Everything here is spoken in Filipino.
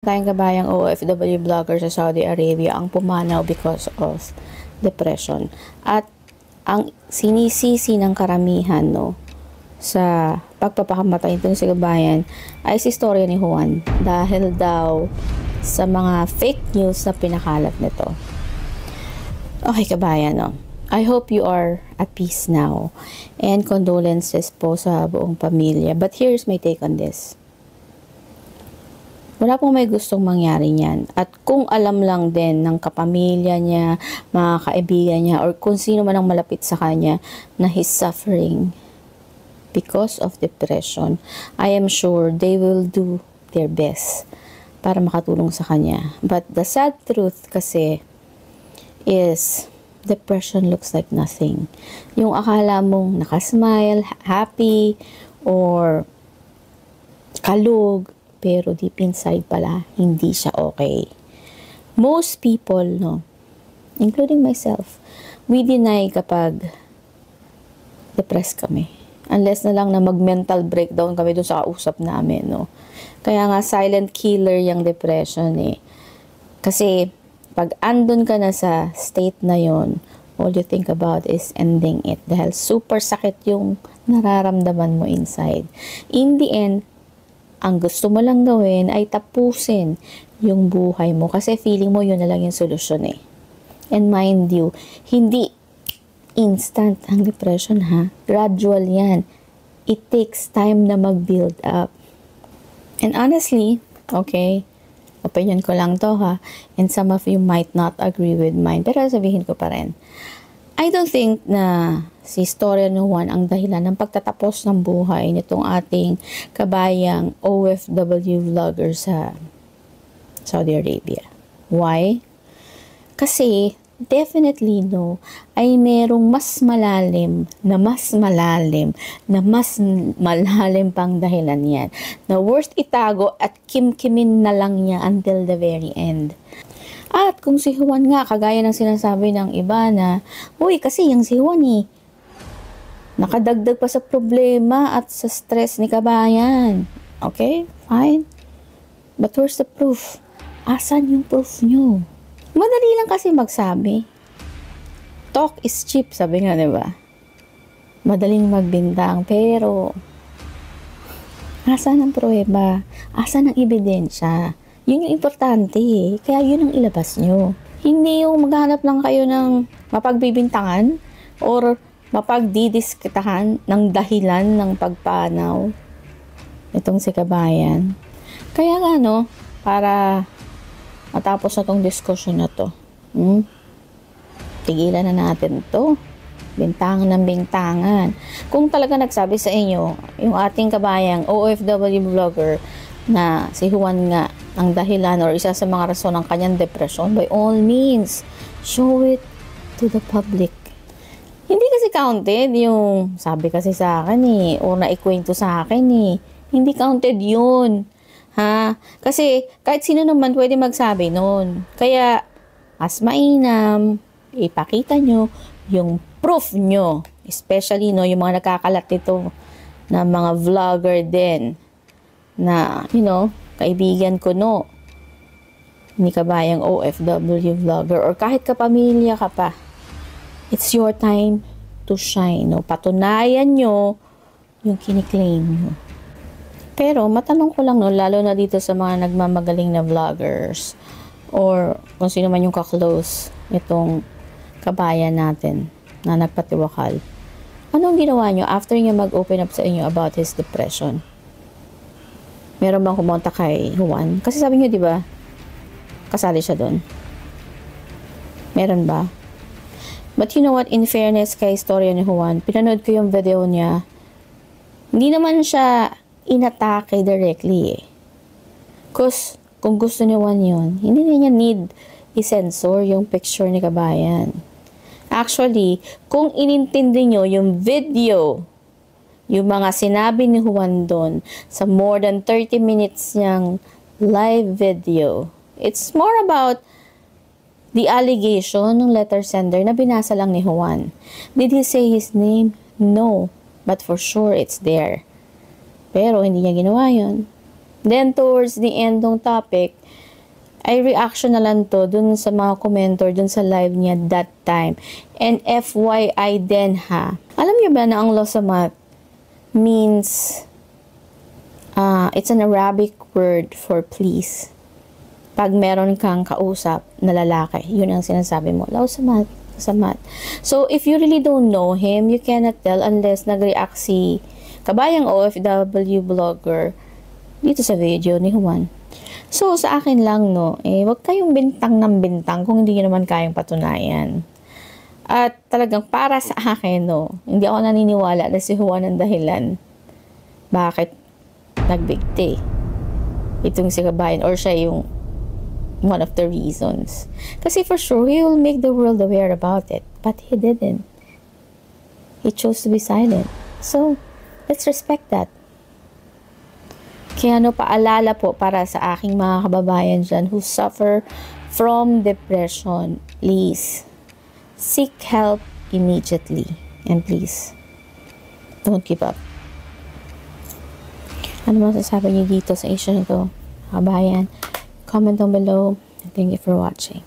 Tayong kabayang OFW vlogger sa Saudi Arabia ang pumanaw because of depression. At ang sinisisi ng karamihan sa pagpapakamatay nito si kabayan ay si istorya ni Juan dahil daw sa mga fake news na pinakalat nito. Okay kabayan, I hope you are at peace now and condolences po sa buong pamilya. But here's my take on this. Wala pong may gustong mangyari niyan. At kung alam lang din ng kapamilya niya, mga kaibigan niya, or kung sino man ang malapit sa kanya na he's suffering because of depression, I am sure they will do their best para makatulong sa kanya. But the sad truth kasi is depression looks like nothing. Yung akala mong nakasmile, happy, or kalug, pero deep inside pala, hindi siya okay. Most people, including myself, we deny kapag depressed kami. Unless na lang na mag-mental breakdown kami dun sa kausap namin, Kaya nga, silent killer yung depression, Kasi, pag andun ka na sa state na yon, all you think about is ending it. Dahil super sakit yung nararamdaman mo inside. In the end, ang gusto mo lang gawin ay tapusin yung buhay mo kasi feeling mo yun na lang yung solusyon And mind you, hindi instant ang depression Gradual yan. It takes time na mag-build up. And honestly, opinion ko lang to and some of you might not agree with mine, pero sabihin ko pa rin. I don't think na si istorya ni Juan ang dahilan ng pagtatapos ng buhay nitong ating kabayang OFW vlogger sa Saudi Arabia. Why? Kasi definitely ay merong mas malalim pang dahilan yan na worth itago at kimkimin na lang niya until the very end. At kung si Juan nga, kagaya ng sinasabi ng iba na, uy, kasi yung si Juan nakadagdag pa sa problema at sa stress ni kabayan. Okay? Fine. But where's the proof? Asan yung proof nyo? Madali lang kasi magsabi. Talk is cheap, sabi nga, diba? Madaling magbintang, pero asan ang pruweba? Asan ang ebidensya? Yun yung importante Kaya yun ang ilabas nyo. Hindi yung maghanap lang kayo ng mapagbibintangan or mapagdidiskitahan ng dahilan ng pagpanaw itong si kabayan. Kaya nga para matapos na tong diskusyon na to, tigilan na natin to. Bintangan ng bintangan. Kung talaga nagsabi sa inyo, yung ating kabayang OFW vlogger na si Juan nga ang dahilan or isa sa mga rason ng kanyang depression, by all means, show it to the public. Hindi kasi counted yung sabi kasi sa akin o naikwento sa akin Hindi counted yun. Kasi kahit sino naman pwede magsabi nun. Kaya, mas mainam, ipakita nyo yung proof nyo. Especially yung mga nakakalat nito na mga vlogger din na, kaibigan ko ni kabayang OFW vlogger or kahit kapamilya ka pa. It's your time to shine. Patunayan nyo yung kiniklaim nyo. Pero matanong ko lang lalo na dito sa mga nagmamagaling na vloggers or kung sino man yung ka-close itong kabayan natin na nagpatiwakal. Anong ginawa nyo after niya mag-open up sa inyo about his depression? Meron bang kumonta kay Juan? Kasi sabi niyo, di ba, kasali siya doon. Meron ba? But you know what, in fairness kay istorya ni Juan, pinanood ko yung video niya, hindi naman siya inatake directly Because kung gusto ni Juan yun, hindi niya need i-censor yung picture ni kabayan. Actually, kung inintindi nyo yung video, yung mga sinabi ni Juan doon sa more than 30 minutes niyang live video, it's more about the allegation ng letter sender na binasa lang ni Juan. Did he say his name? No. But for sure, it's there. Pero hindi niya ginawa yun. Then, towards the end ng topic, ay reaction na lang to dun sa mga commenter dun sa live niya that time. And FYI din ha. Alam niyo ba na ang losamat means it's an Arabic word for please. Pag meron kang kausap na lalaki, yun ang sinasabi mo. Losamat. So, if you really don't know him, you cannot tell unless nag-react si kabayang OFW vlogger dito sa video ni Juan. So, sa akin lang, no, wag kayong bintang ng bintang kung hindi nyo naman kayang patunayan. At talagang para sa akin, no, hindi ako naniniwala na si Juan ang dahilan. Bakit nagbigti? Itong si kabayan, or siya yung one of the reasons. Kasi for sure, he will make the world aware about it. But he didn't. He chose to be silent. So, let's respect that. Kaya paalala po para sa aking mga kababayan dyan who suffer from depression, please, seek help immediately. And please, don't give up. Ano masasabi niyo dito sa issue na to, kababayan? Comment down below. Thank you for watching.